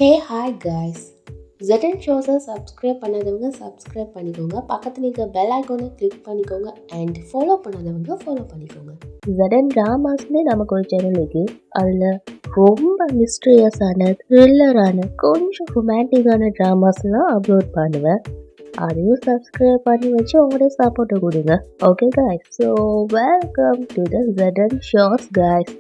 ஹே hi guys. ZN ஷோஸை subscribe பண்ணாதவங்க subscribe பண்ணிக்கோங்க. பக்கத்தில் இருக்க பெல் ஐக்கானை கிளிக் பண்ணிக்கோங்க அண்ட் ஃபாலோ பண்ணாதவங்க ஃபாலோ பண்ணிக்கோங்க. ZN ட்ராமாஸ்னே நமக்கு ஒரு சேனல் இருக்கு. அதில் ரொம்ப மிஸ்ட்ரியஸான த்ரில்லரான கொஞ்சம் ரொமான்டிக்கான ட்ராமாஸ்லாம் அப்லோட் பண்ணுவேன். அதையும் சப்ஸ்கிரைப் பண்ணி வச்சு உங்களோட சப்போர்ட்டை கொடுங்க. Okay guys, so welcome to the ZN shows guys.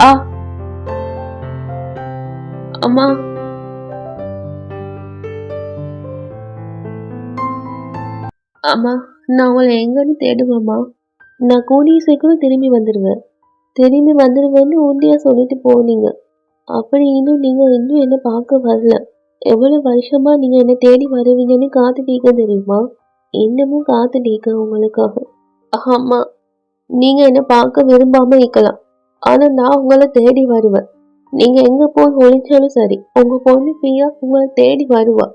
ஆ அம்மா, அம்மா, நான் உங்களை எங்கன்னு தேடுவேம்மா. நான் கூடிய சீக்கிரம் திரும்பி வந்துடுவேன்னு உறுதியாக சொல்லிட்டு போனீங்க. அப்படி நீங்கள் இன்னும் என்ன பார்க்க வரல. எவ்வளோ வருஷமா நீங்கள் என்னை தேடி வருவீங்கன்னு காத்துட்டீங்க தெரியுமா? இன்னமும் காத்துட்டீங்க உங்களுக்காக. ஆமா, நீங்கள் என்னை பார்க்க விரும்பாமல் இருக்கலாம், ஆனால் நான் உங்களை தேடி வருவேன். நீங்கள் எங்கே போய் ஒழிச்சாலும் சரி, உங்கள் பொண்ணு பிரியா உங்களை தேடி வருவா.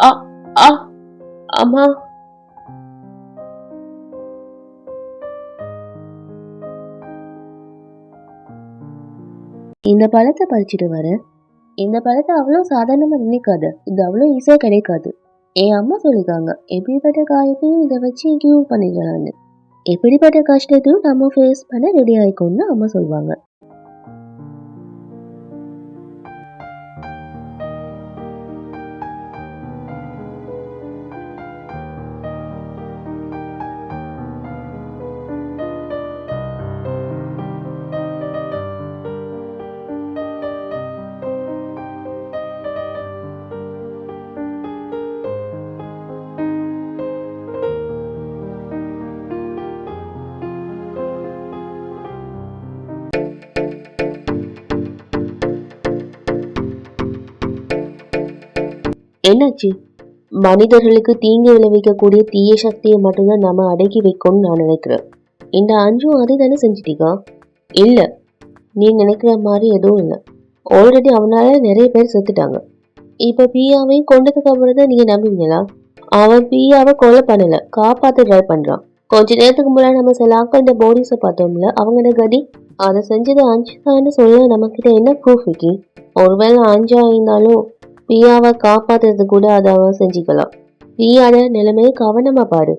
ஆ ஆ அம்மா, இந்த பழத்தை பறிச்சுட்டு வரேன். இந்த பழத்தை அவ்வளோ சாதாரணமாக நினைக்காது. இது அவ்வளோ ஈஸியாக கிடைக்காது. என் அம்மா சொல்லியிருக்காங்க, எப்படிப்பட்ட காயத்தையும் இதை வச்சு கியூர் பண்ணிடலான்னு. எப்படிப்பட்ட கஷ்டத்தையும் நம்ம ஃபேஸ் பண்ண ரெடி ஆகிக்கணும்னு அம்மா சொல்லுவாங்க. என்னாச்சு? மனிதர்களுக்கு தீங்கு விளைவிக்கக்கூடிய தீய சக்தியை மட்டும்தான் நம்ம அடக்கி வைக்கணும்னு நான் நினைக்கிறேன். இந்த அஞ்சும் அதே தானே செஞ்சிட்டீங்க? இல்லை, நீ நினைக்கிற மாதிரி எதுவும் இல்லை. ஆல்ரெடி அவனால நிறைய பேர் செத்துட்டாங்க. இப்போ பியாவையும் கொண்டதுக்கு அப்புறம் தான் நீங்கள் நம்புவீங்களா? அவன் பியாவை கொலை பண்ணலை, காப்பாற்ற ட்ரை பண்ணுறான். கொஞ்ச நேரத்துக்கு முன்னாடி நம்ம சில ஆக்கள் இந்த போலீஸை பார்த்தோம்ல, அவங்க கடி அதை செஞ்சது அஞ்சு தான்னு சொல்ல நம்மக்கிட்ட என்ன ப்ரூஃப் இருக்கு? ஒருவேளை அஞ்சா இருந்தாலும் பியாவை காப்பாத்துறது கூட அதை அவன் செஞ்சுக்கலாம். பியாட நிலைமையை கவனமா பாரு.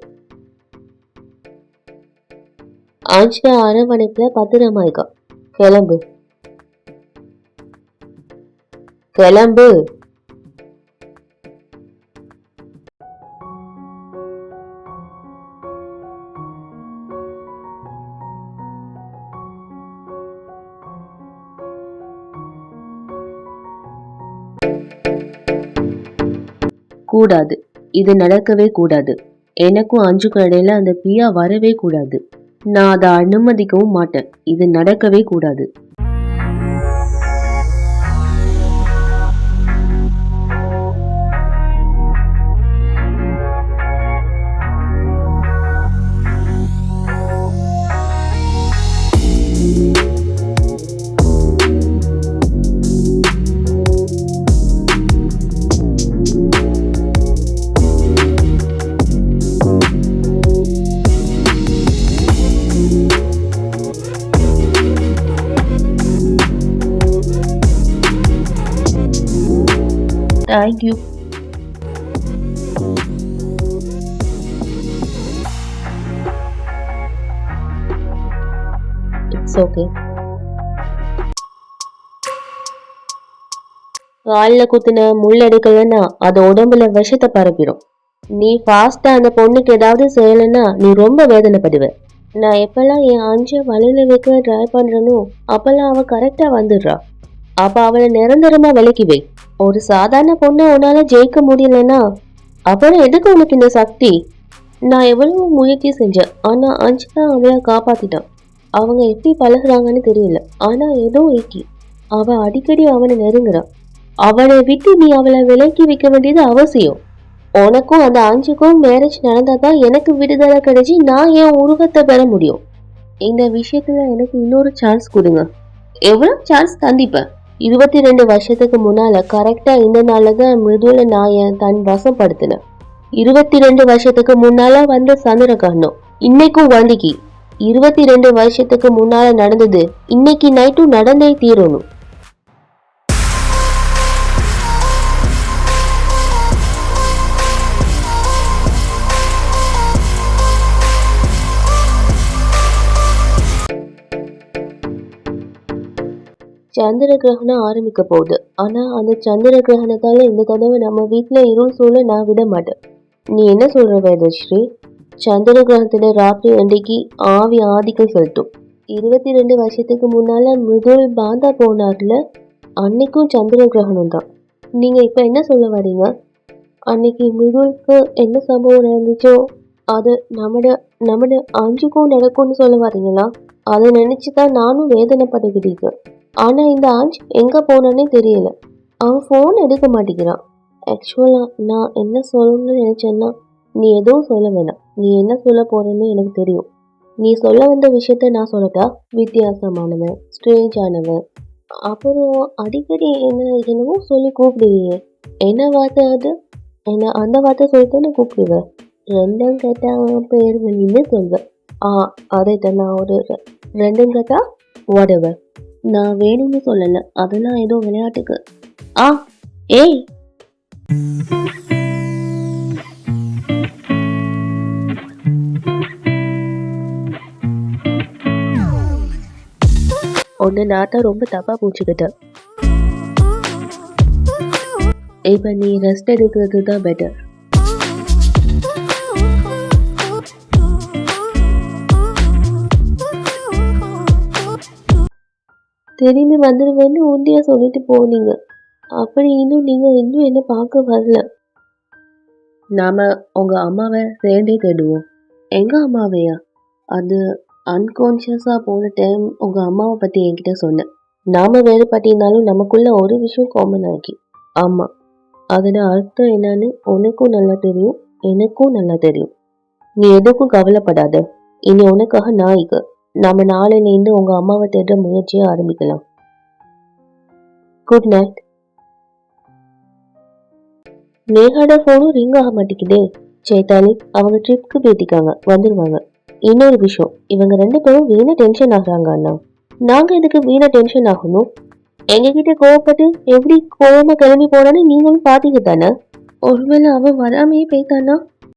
அஞ்சிட அரவணைப்புல பத்திரமா இருக்கா. கிளம்பு கிளம்பு. கூடாது, இது நடக்கவே கூடாது. எனக்கும் அஞ்சுக்கும் இடையில அந்த பியா வரவே கூடாது. நான் அதை அனுமதிக்கவும் மாட்டேன். இது நடக்கவே கூடாது. Thank you. It's okay. காலில் குத்துன முள் எடுக்கலன்னா அது உடம்புல விஷத்தை பரப்பிடும். நீ ஃபாஸ்டா அந்த பொண்ணுக்கு ஏதாவது செய்யலைன்னா நீ ரொம்ப வேதனைப்படுவ. நான் எப்பெல்லாம் என் அஞ்சை வலையில வைக்க ட்ரை பண்றேனோ அப்பெல்லாம் அவ கரெக்டா வந்துடுறா. அப்ப அவளை நிரந்தரமா விலக்கி வை. ஒரு சாதாரண பொண்ணை உன்னால ஜெயிக்க முடியலன்னா அப்புறம் எதுக்கு உனக்கு இந்த சக்தி? நான் எவ்வளவு முயற்சி செஞ்சேன், ஆனா அஞ்சு தான் அவளை காப்பாத்திட்டான். அவங்க எப்படி பழகுறாங்கன்னு தெரியல, ஆனா ஏதோ இக்கி அவ அடிக்கடி அவனை நெருங்குறான். அவளை விட்டு நீ அவளை விலக்கி வைக்க வேண்டியது அவசியம். உனக்கும் அந்த அஞ்சுக்கும் மேரேஜ் நடந்தாதான் எனக்கு விடுதலை கிடைச்சி நான் என் உருவத்தை பெற முடியும். இந்த விஷயத்துல எனக்கு இன்னொரு சான்ஸ் கொடுங்க. எவ்வளவு சான்ஸ் தந்திப்பேன்? 22 வருஷத்துக்கு முன்னால கரெக்டா இந்த நாள்லதான் மிருதுல நான் என் தன் வசப்படுத்தினேன். 22 வருஷத்துக்கு முன்னால வந்த சந்திரகிரகணம் இன்னைக்கும் வந்திக்கு. 22 வருஷத்துக்கு முன்னால நடந்தது இன்னைக்கு நைட்டும் நடந்தே தீரணும். சந்திர கிரகணம் ஆரம்பிக்க போகுது. ஆனா அந்த சந்திர கிரகணத்தால இந்த தடவை நம்ம வீட்டுல இருள் சூழ நான் விட மாட்டேன். நீ என்ன சொல்ற வேதஸ்ரீ? சந்திர கிரகணத்துல ராத்திரி அன்றைக்கு ஆவி ஆதிக்கம் செலுத்தும். 22 வருஷத்துக்கு முன்னால மிருதுல் பாந்தா போனார்ல, அன்னைக்கும் சந்திர கிரகணம் தான். நீங்க இப்ப என்ன சொல்ல வரீங்க? அன்னைக்கு மிருதுலுக்கு என்ன சம்பவம் நடந்துச்சோ அது நம்மட அஞ்சுக்கும் நடக்கும்னு சொல்ல வரீங்களா? அதை நினைச்சுதான் நானும் வேதனைப்பட்டுக்கிட்டீங்க. ஆனா இந்த ஆஞ்ச் எங்க போனானே தெரியல. அவன் போன் எடுக்க மாட்டேங்கிறான். ஆக்சுவலா நான் என்ன சொல்லணும்னு நினைச்சேன்னா, நீ எதுவும் சொல்ல வேணாம். நீ என்ன சொல்ல போறேன்னு எனக்கு தெரியும். நீ சொல்ல வந்த விஷயத்த நான் சொல்லட்டா? வித்தியாசமானவன், ஸ்ட்ரேஞ்ச் ஆனவன், அப்புறம் அடிக்கடி என்னவோ சொல்லி கூப்பிடுவீங்க. என்ன வார்த்தை அது? என்ன அந்த வார்த்தை சொல்லிட்டு கூப்பிடுவேன். ரெண்டும் கேட்டா பேர் வழின்னு சொல்வேன். அதைத்தான் நான் ஒரு ரெண்டும் கேட்டா whatever. நான் வேணும்னு சொல்லல, அதெல்லாம் ஏதோ விளையாட்டுக்கு. ஏய், ஒன்னு நாட்டா ரொம்ப தப்பா பூச்சிக்கிட்ட. இப்ப நீ ரெஸ்ட் எடுக்கிறது தான் பெட்டர். திரும்பி வந்துடுவேன்னு உறுதியா சொல்லிட்டு போனீங்க. அப்படி நீங்க இன்னும் என்ன பார்க்க வரல. நாம உங்க அம்மாவை சேர்ந்தே தேடுவோம். எங்க அம்மாவையா? அது அன்கான்சியஸா போன டைம் உங்க அம்மாவை பத்தி என்கிட்ட சொன்னேன். நாம வேறுபட்டிருந்தாலும் நமக்குள்ள ஒரு விஷயம் காமன் ஆகி. ஆமா, அதோட அர்த்தம் என்னன்னு உனக்கும் நல்லா தெரியும், எனக்கும் நல்லா தெரியும். நீ எதுக்கும் கவலைப்படாத. இனி உனக்காக நான் இருக்கு. நாம நாளையிலேருந்து உங்க அம்மாவை தேடுற முயற்சியை ஆரம்பிக்கலாம். Good night. நேஹாட போனும் ரிங் ஆக மாட்டேங்குதே. சேத்தாலி அவங்க ட்ரிப்க்கு போயிட்டிருக்காங்க, வந்துருவாங்க. இன்னொரு விஷயம், இவங்க 2 பேரும் வீணா டென்ஷன் ஆகுறாங்க அண்ணா. நாங்க எதுக்கு வீணா டென்ஷன் ஆகணும்? எங்ககிட்ட கோவப்பட்டு எப்படி கோவமா கிளம்பி போனான்னு நீங்களும் பாத்தீங்க தானே. ஒருவேளை அவன் வராமையே போய்த்தானா?